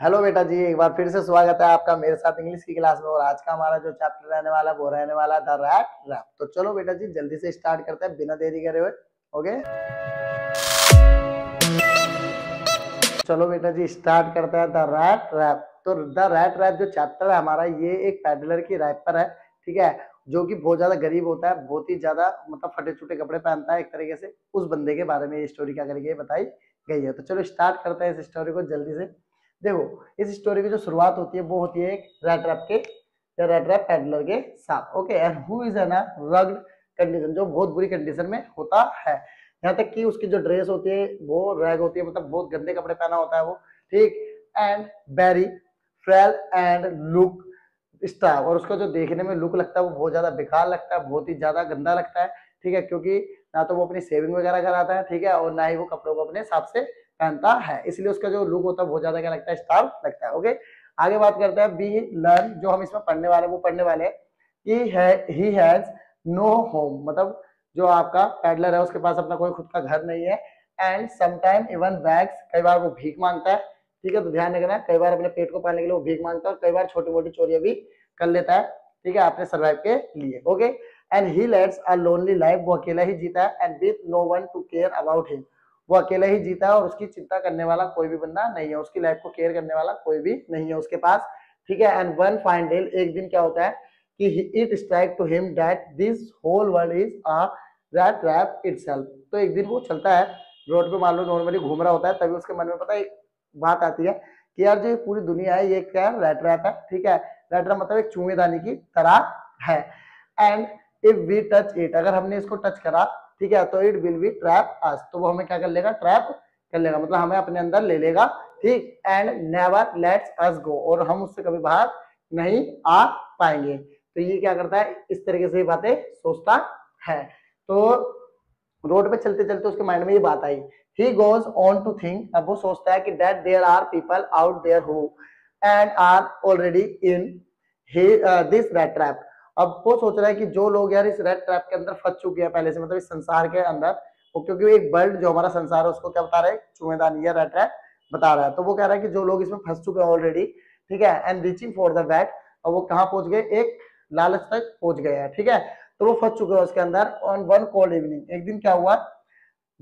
Hello बेटा जी, एक बार फिर से स्वागत है आपका मेरे साथ इंग्लिश की क्लास में। और आज का हमारा जो चैप्टर रहने वाला वो रहने वाला द रैट रैप। तो चलो बेटा जी जल्दी से स्टार्ट करते हैं बिना देरी करे हुए। ओके, चलो बेटा जी स्टार्ट करते हैं द रैट रैप। तो द रैट रैप जो चैप्टर है हमारा, ये एक पैडलर की रैपर है, ठीक है, जो कि बहुत ज्यादा गरीब होता है, बहुत ही ज्यादा मतलब फटे छुटे कपड़े पहनता है एक तरीके से। उस बंदे के बारे में ये स्टोरी क्या करके बताई गई है। तो चलो स्टार्ट करते हैं इस स्टोरी को जल्दी से। देखो, इस स्टोरी की जो शुरुआत होती है वो होती है एक रैट रैप के या रैट रैप पैडलर के साथ। Okay, and who is an rugged condition, जो बहुत बुरी कंडीशन में होता है। यहाँ तक कि उसकी जो ड्रेस होती है वो रैग होती है, मतलब बहुत गंदे कपड़े पहना होता है वो, ठीक। And very frail and look staff, और उसका जो देखने में लुक लगता है वो बहुत ज्यादा बेकार लगता है, बहुत ही ज्यादा गंदा लगता है, ठीक है, क्योंकि ना तो वो अपनी सेविंग वगैरह कराता है, ठीक है, और ना ही वो कपड़ों को अपने हिसाब से पहनता है, इसलिए उसका जो लुक होता है बहुत ज्यादा क्या लगता है, स्टाफ लगता है। ओके, आगे बात करते हैं बी लर्न, जो हम इसमें पढ़ने वाले वो पढ़ने वाले हैं ही हैज नो होम, मतलब जो आपका पैडलर है उसके पास अपना कोई खुद का घर नहीं है। एंड समटाइम इवन बैग्स, कई बार वो भीख मांगता है, ठीक है, तो ध्यान रखना, कई बार अपने पेट को पालने के लिए वो भीख मांगता है और कई बार छोटी मोटी चोरियां भी कर लेता है, ठीक है, अपने सर्वाइव के लिए। Okay, and he leads a lonely life, वो अकेला ही जीता है, and with no one to care about him, वो अकेला ही जीता है और उसकी चिंता करने वाला कोई भी बंदा नहीं है, उसकी लाइफ को केयर करने वाला कोई भी नहीं है उसके पास, ठीक है। एंड वन फाइन डे, एक दिन क्या होता है कि it strike to him that this whole world is a rat trap itself. तो एक दिन वो चलता है रोड पे, मान लो नॉर्मली घूम रहा होता है, तभी उसके मन में पता है एक बात आती है कि यार जो पूरी दुनिया है ये क्या है, रैट ट्रैप है, ठीक है। रैट ट्रैप मतलब एक चूहेदानी की तरह है। And if we touch it, अगर हमने इसको टच करा, ठीक है, तो it will be trap us, तो वो हमें क्या कर लेगा, ट्रैप कर लेगा, मतलब हमें अपने अंदर ले लेगा, ठीक। एंड नेवर लेट्स अस गो, और हम उससे कभी बाहर नहीं आ पाएंगे। तो ये क्या करता है, इस तरीके से बातें सोचता है। तो रोड पे चलते चलते उसके माइंड में ये बात आई, he goes on to think, अब वो सोचता है कि that there are people out there who and are already in this rat trap। अब वो सोच रहा है कि जो लोग यार इस रेड ट्रैप के अंदर फंस चुके हैं पहले से, मतलब इस संसार के अंदर, वो क्योंकि एक बर्ड जो हमारा संसार है उसको क्या बता रहा है, चूहेदानी या रेड ट्रैप बता रहा है, तो वो कह रहा है कि जो लोग इसमें फंस चुके हैं ऑलरेडी, ठीक है, and reaching for the bat, और वो कहाँ पहुंच गए, एक लालच तक पहुंच गए हैं, ठीक है, तो वो फंस चुके हैं उसके अंदर। ऑन वन कोल्ड इवनिंग, एक दिन क्या हुआ,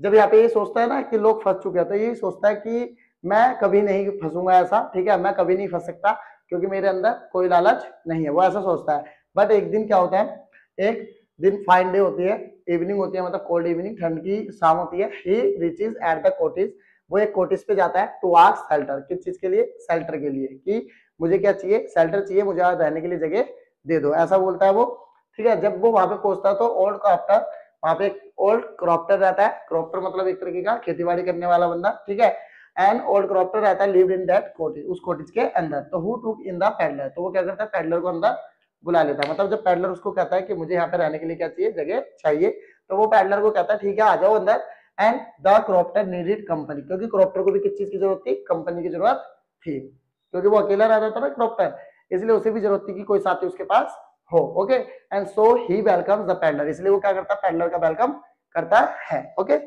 जब यहाँ पे ये सोचता है ना कि लोग फंस चुके हैं, तो ये सोचता है कि मैं कभी नहीं फंसूंगा ऐसा, ठीक है, मैं कभी नहीं फंस सकता क्योंकि मेरे अंदर कोई लालच नहीं है, वो ऐसा सोचता है। बट एक दिन क्या होता है, एक दिन फाइन डे होती है, इवनिंग होती है, मतलब कोल्ड इवनिंग, ठंड की शाम होती है। ही रिचेज एट द कॉटेज, वो एक कॉटेज पे जाता है टू आस्क शेल्टर, किस चीज के लिए, शेल्टर के लिए, कि मुझे क्या चाहिए, शेल्टर चाहिए, मुझे रहने के लिए जगह दे दो, ऐसा बोलता है वो, ठीक है। जब वो वहां पे पहुंचता है तो ओल्ड क्रॉप्टर, वहां पे एक ओल्ड क्रॉप्टर रहता है, क्रॉप्टर मतलब एक तरीके का खेतीबाड़ी करने वाला बंदा, ठीक है। एंड ओल्ड क्रॉप्टर रहता है लिव्ड इन दैट कॉटेज, उस कॉटेज के अंदर। तो who took in the peddler, तो वो क्या करता है, पैडलर को अंदर बुला लेता है, मतलब जब पैडलर उसको कहता है कि मुझे यहाँ पे रहने के लिए क्या चाहिए, जगह चाहिए, तो वो पैडलर को कहता है ठीक है आ जाओ अंदर। एंड द क्रॉप्टर नीडेड कंपनी, क्योंकि क्रॉप्टर को भी किस चीज की जरूरत थी, कंपनी की जरूरत थी, क्योंकि वो अकेला रहता था ना क्रॉप्टर, इसलिए उसे भी जरूरत थी कि कोई साथी उसके पास हो। Okay, and so he welcomes the peddler, इसलिए वो क्या करता है, पैडलर का वेलकम करता है। ओके,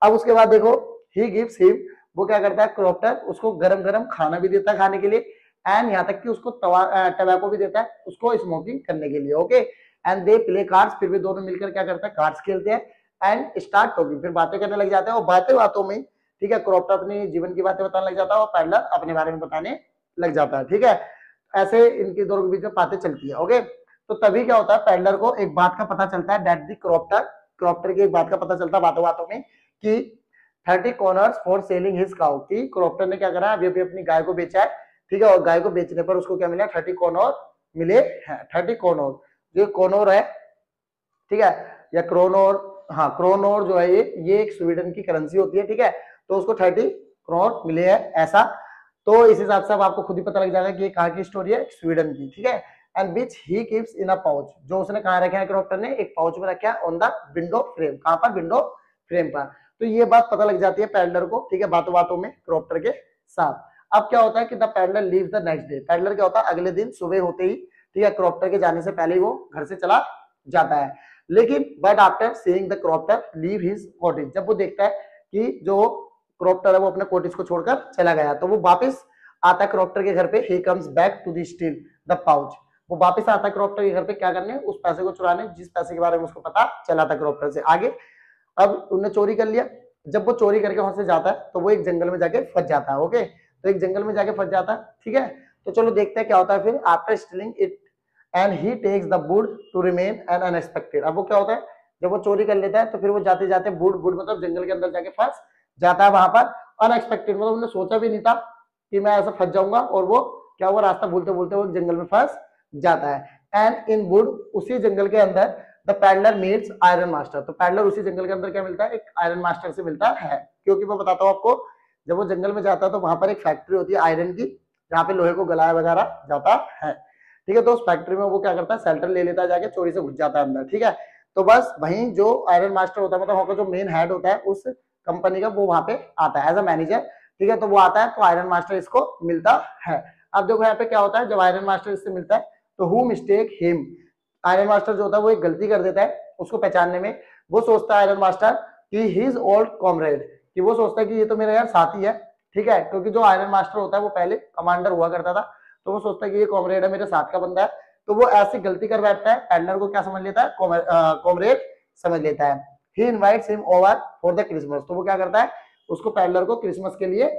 अब उसके बाद देखो, ही गिव्स हिम, वो क्या करता है, क्रॉप्टर उसको गरम गरम खाना भी देता है खाने के लिए, एंड यहाँ तक कि उसको टबैको भी देता है उसको स्मोकिंग करने के लिए। Okay, and they play cards, फिर भी दोनों मिलकर क्या करते हैं, कार्ड्स खेलते हैं। एंड स्टार्ट टॉकिंग, फिर बातें करने लग जाते हैं, और बातें बातों में, ठीक है, क्रॉप्टर अपनी जीवन की बातें बताने लग जाता है और पैडलर अपने बारे में बताने लग जाता है, ठीक है। ऐसे इनके दोनों के बीच में बातें चलती है। ओके, तो तभी क्या होता है, पैडलर को एक बात का पता चलता है, दैट द क्रॉप्टर, क्रॉप्टर की एक बात का पता चलता है बातों बातों में कि 30 corners for selling his cow, की क्रॉप्टर ने क्या करा, अभी अभी अपनी गाय को बेचा है, ठीक है, और गाय को बेचने पर उसको क्या मिला, 30 कॉर्नर मिले हैं। 30 कॉर्नर, जो कॉर्नर है, ठीक है, या क्रोनोर, हाँ क्रोनोर जो है ये एक स्वीडन की करेंसी होती है, ठीक है, तो उसको 30 करोड़ मिले हैं ऐसा। तो इस हिसाब से अब आपको खुद ही पता लग जाएगा कि ये कहाँ की स्टोरी है, स्वीडन की, ठीक है। And which he keeps in a pouch, जो उसने कहाँ रखा है, क्रॉप्टर ने एक पाउच में रखा है ऑन द विंडो फ्रेम, कहाँ पर, विंडो फ्रेम पर। तो ये बात पता लग जाती है पैडलर को, ठीक है, बातों बातों में क्रॉप्टर के साथ। अब क्या होता है कि the peddler leaves the next day, peddler क्या होता है, अगले दिन सुबह होते ही, ठीक है, क्रॉप्टर के जाने से पहले ही वो घर से चला जाता है। लेकिन but after seeing the क्रॉप्टर leave his cottage, जब वो देखता है कि जो क्रॉप्टर है वो अपने कॉटेज को छोड़कर चला गया, तो वो वापस आता क्रॉप्टर के घर पे, he comes back to the steal the pouch, वो वापस आता क्रॉप्टर के घर पे क्या करने, उस पैसे को चुराने जिस पैसे के बारे में उसको पता चला था क्रॉप्टर से। आगे अब उन्होंने चोरी कर लिया, जब वो चोरी करके वहां से जाता है तो वो एक जंगल में जाके फंस जाता है। ओके, तो एक जंगल में जाके फंस जाता है, ठीक है। तो चलो देखते हैं क्या होता है फिर। After stealing it and he takes the wood to remain an unexpected. अब वो क्या होता है, जब वो चोरी कर लेता है तो फिर वो जाते जाते वुड वुड मतलब जंगल के अंदर जाके फंस जाता है वहां पर, अनएक्सपेक्टेड मतलब उन्होंने सोचा भी नहीं था कि मैं ऐसा फंस जाऊंगा, और वो क्या हुआ, रास्ता भूलते भूलते वो जंगल में फंस जाता है। एंड इन वुड, उसी जंगल के अंदर, the peddler meets iron master. तो पैडलर उसी जंगल के अंदर क्या मिलता है, एक आयरन मास्टर से मिलता है। क्योंकि मैं बताता हूँ आपको, जब वो जंगल में जाता है तो वहां पर एक फैक्ट्री होती है आयरन की, जहाँ पे लोहे को गलाया वगैरह जाता है, ठीक है। तो उस फैक्ट्री में वो क्या करता है, शेल्टर ले लेता है, जाके चोरी से घुस जाता है अंदर, ठीक है। तो बस वहीं जो आयरन मास्टर होता है, मतलब वहां का जो मेन हेड होता है उस कंपनी का, वो वहां पे आता है एज अ मैनेजर, ठीक है। तो वो आता है तो आयरन मास्टर इसको मिलता है। अब देखो यहाँ पे क्या होता है, जब आयरन मास्टर इससे मिलता है तो who mistake him, iron master जो होता है वो एक गलती कर देता है उसको पहचानने में। वो सोचता है आयरन मास्टर कि हिज ओल्ड कॉमरेड, कि वो सोचता है कि ये तो मेरा यार साथी है, ठीक है। क्योंकि जो आयरन मास्टर होता है वो पहले कमांडर हुआ करता था, तो वो सोचता है कि ये कॉमरेड है, मेरे साथ का बंदा है, तो वो ऐसी गलती कर बैठता है, पैडलर को क्या समझ लेता है, कॉमरेड समझ लेता है। He invites him over for the Christmas, तो वो क्या करता है, उसको पैडलर को क्रिसमस के लिए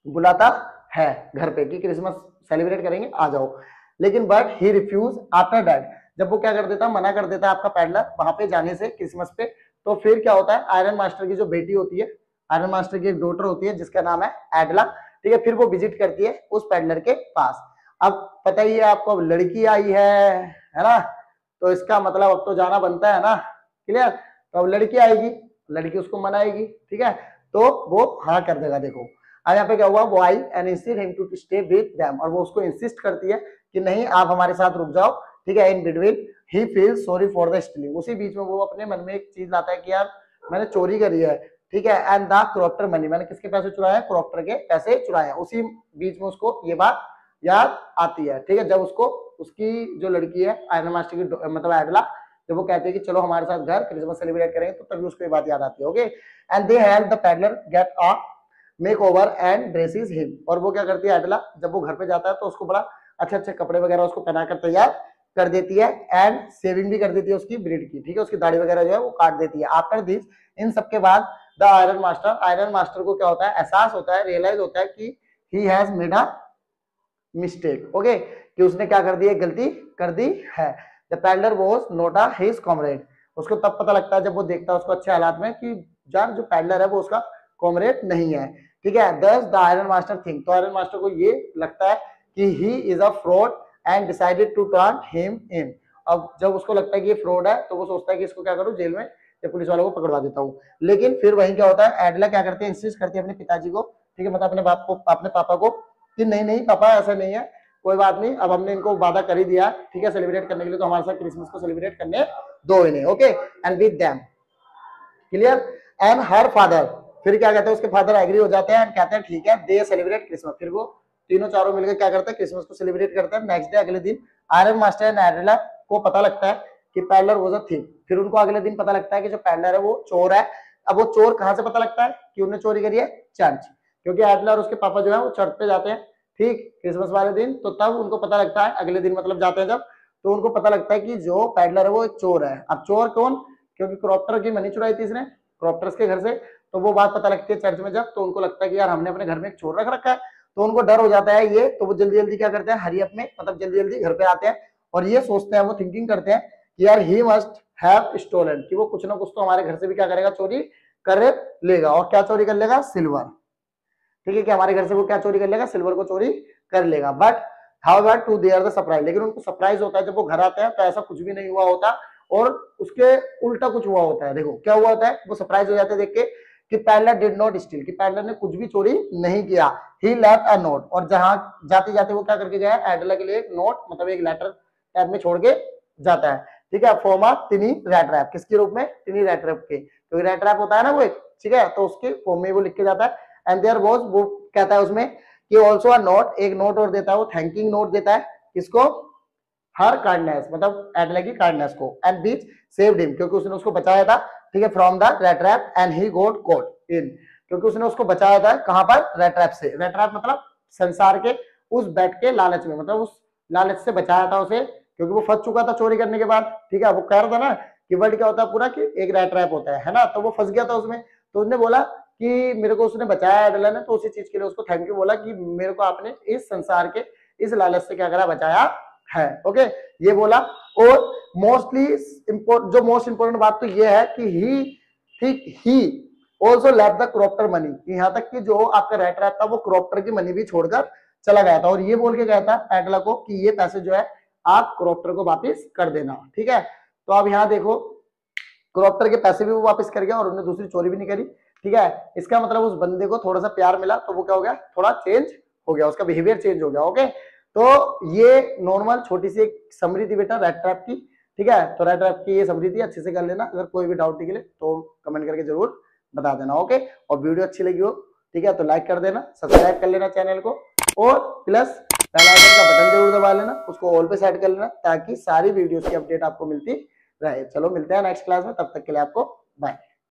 बुलाता है घर पे कि क्रिसमस सेलिब्रेट करेंगे, आ जाओ। लेकिन but he refuse after that, जब वो क्या कर देता है, मना कर देता है आपका पैडलर वहां पे जाने से क्रिसमस पे। तो फिर क्या होता है, आयरन मास्टर की जो बेटी होती है, आयरन मास्टर की एक डॉटर होती है जिसका नाम है एडला, ठीक है। फिर वो विजिट करती है उस पैडलर के पास। अब पता ही है आपको, अब लड़की आई है ना, तो इसका मतलब अब तो जाना बनता है ना, क्लियर। तो अब लड़की आएगी, लड़की उसको मनाएगी, ठीक है, तो वो हाँ कर देगा। देखो अब यहाँ पे क्या हुआ, वो आई and insist him to stay with them, और वो उसको इंसिस्ट करती है कि नहीं आप हमारे साथ रुक जाओ, ठीक है। In between he feels sorry for the stealing, उसी बीच में वो अपने मन में एक चीज लाता है कि यार मैंने चोरी करी है, ठीक है। एंड द क्रॉप्टर मनी, मैंने किसके पैसे चुराए हैं, क्रॉप्टर के पैसे चुराए हैं। उसी बीच में उसको ये बात याद आती है, ठीक है। जब उसको उसकी जो लड़की है आयरन मास्टर की मतलब एडला, जब वो कहते हैं कि चलो हमारे साथ घर क्रिसमस सेलिब्रेट करेंगे, तो तभी उसको ये बात याद आती है। Okay, and they help the peddler get a make over and dresses him, और वो क्या करती है एडला, जब वो घर पे जाता है तो उसको बड़ा अच्छे अच्छे कपड़े वगैरह उसको पहनाकर तैयार कर देती है, एंड सेविंग भी कर देती है उसकी ब्रीड की, ठीक है। उसकी दाढ़ी वगैरह जो है वो काट देती है। आफ्टर दिस, इन सबके बाद द आयरन मास्टर को क्या होता है, एहसास होता है, रियलाइज होता है कि he has made a mistake, okay, कि उसने क्या कर दी, एक गलती कर दी है। The peddler was not a his comrade, उसको तब पता लगता है जब वो देखता है उसको अच्छे हालात में कि यार जो पैडलर है वो उसका कॉमरेड नहीं है, ठीक है। Thus the iron master think, तो आयरन मास्टर को ये लगता है कि he is a fraud and decided to turn him in. अब जब उसको लगता है कि ये फ्रॉड है तो वो सोचता है कि इसको क्या करूं, जेल में या पुलिस वालों को पकड़वा देता हूँ। लेकिन फिर वही क्या होता है, एडला क्या करती है, इंसिस्ट करती है अपने पिताजी को, ठीक है, मतलब अपने बाप को, अपने पापा को, कि नहीं नहीं पापा ऐसा नहीं है, कोई बात नहीं, अब हमने इनको वादा कर ही दिया, ठीक है, सेलिब्रेट करने के लिए, तो हमारे साथ क्रिसमस को सेलिब्रेट करने दो इन्हें, okay. And with them, clear. And her father, फिर क्या कहते हैं, उसके फादर एग्री हो जाते हैं एंड कहते हैं ठीक है दे सेलिब्रेट क्रिसमस। फिर वो तीनों चारों मिलकर क्या करते हैं, क्रिसमस को सेलिब्रेट करते हैं। नेक्स्ट डे, अगले दिन, आयरन मास्टर एंड एडला को पता लगता है कि पैडलर वाज अ थीफ। फिर उनको अगले दिन पता लगता है कि जो पैडलर है वो चोर है। अब वो चोर कहां से पता लगता है कि उन्होंने चोरी करी है, चर्च, क्योंकि एडलर और उसके पापा जो है वो चर्च पे जाते हैं, ठीक, क्रिसमस वाले दिन। तो तब उनको पता लगता है, अगले दिन मतलब जाते हैं जब, तो उनको पता लगता है कि जो पैडलर है वो एक चोर है। अब चोर कौन, क्योंकि क्रॉप्टर की मनी चुराई थी इसने क्रॉप्टर्स के घर से, तो वो बात पता लगती है चर्च में जब, तो उनको लगता है कि यार हमने अपने घर में एक चोर रख रखा है, तो उनको डर हो जाता है ये, तो वो जल्दी जल्दी क्या करते हैं, हरी अप में, मतलब जल्दी जल्दी घर पे आते हैं, और ये सोचते हैं, वो थिंकिंग करते हैं कि यार ही मस्ट हैव स्टोलन, कि वो कुछ ना कुछ तो हमारे घर से भी क्या करेगा, चोरी कर लेगा। और क्या चोरी कर लेगा, सिल्वर, ठीक है, कि हमारे घर से वो क्या चोरी कर लेगा, सिल्वर को चोरी कर लेगा। But however to their the surprise, लेकिन उनको सरप्राइज होता है जब वो घर आते हैं तो ऐसा कुछ भी नहीं हुआ होता, और उसके उल्टा कुछ हुआ होता है। देखो क्या हुआ होता है, वो सरप्राइज हो जाते हैं देख के कि पैडलर डिड नॉट स्टील, कि पैडलर ने कुछ भी चोरी नहीं किया। ही लेफ्ट अ नोट, और जहां जाते जाते वो क्या करके गया, एडला के लिए एक नोट, मतलब एक लेटर टाइप में छोड़ के जाता है, ठीक है, form of tiny rat trap, किसके रूप में, टिनी रैट रैप के, क्योंकि रैट रैप होता है ना वो एक, ठीक है, तो उसके फॉर्म में वो लिख के जाता है। एंड देयर वाज, वो कहता है उसमें कि ऑल्सो अ नोट, एक नोट और देता है वो, थैंकिंग नोट देता है, किसको, हर काइंडनेस, मतलब एडला की काइंडनेस को, एंड बीच सेव्ड हिम, क्योंकि उसने उसको बचाया था, ठीक है, from the rat trap, and he got caught in, क्योंकि उसने उसको बचाया था कहां पर, रैट रैप से। रैट रैप मतलब संसार के उस बेट के लालच में, मतलब उस लालच से बचाया था उसे, क्योंकि वो फंस चुका था चोरी करने के बाद। ठीक है, वो कह रहा था ना कि वर्ल्ड क्या होता है पूरा, कि एक रैट ट्रैप होता है ना, तो वो फंस गया था उसमें। तो उसने बोला कि मेरे को उसने बचाया एडलन ने, तो उसी चीज के लिए उसको थैंक यू बोला कि मेरे को आपने इस संसार के इस लालच से क्या करा, बचाया है। ओके, ये बोला। और मोस्टली जो मोस्ट इंपोर्टेंट बात तो ये है कि he also left the क्रॉप्टर money, यहाँ तक कि जो आपका रैट रैप था वो क्रॉप्टर की मनी भी छोड़कर चला गया था, और ये बोल के गया था एडला को कि ये पैसे जो है आप क्रॉप्टर को वापस कर देना। ठीक है, तो अब यहाँ देखो क्रॉप्टर के पैसे भी वो वापस कर गया और उन्होंने दूसरी चोरी भी नहीं करी। ठीक है, इसका मतलब उस बंदे को थोड़ा सा प्यार मिला, तो वो क्या हो गया, थोड़ा चेंज हो गया, उसका बिहेवियर चेंज हो गया। ओके, तो ये नॉर्मल छोटी सी एक समरी थी बेटा रैट ट्रैप की। ठीक है, तो रैट ट्रैप की ये समरी थी, अच्छे से कर लेना। अगर कोई भी डाउट निकले तो कमेंट करके जरूर बता देना। ओके, और वीडियो अच्छी लगी हो, ठीक है, तो लाइक कर देना, सब्सक्राइब कर लेना चैनल को, और प्लस बेल आइकन का बटन जरूर दबा लेना, उसको ऑल पे सेट कर लेना, ताकि सारी वीडियोस की अपडेट आपको मिलती रहे। चलो मिलते हैं नेक्स्ट क्लास में, तब तक के लिए आपको बाय।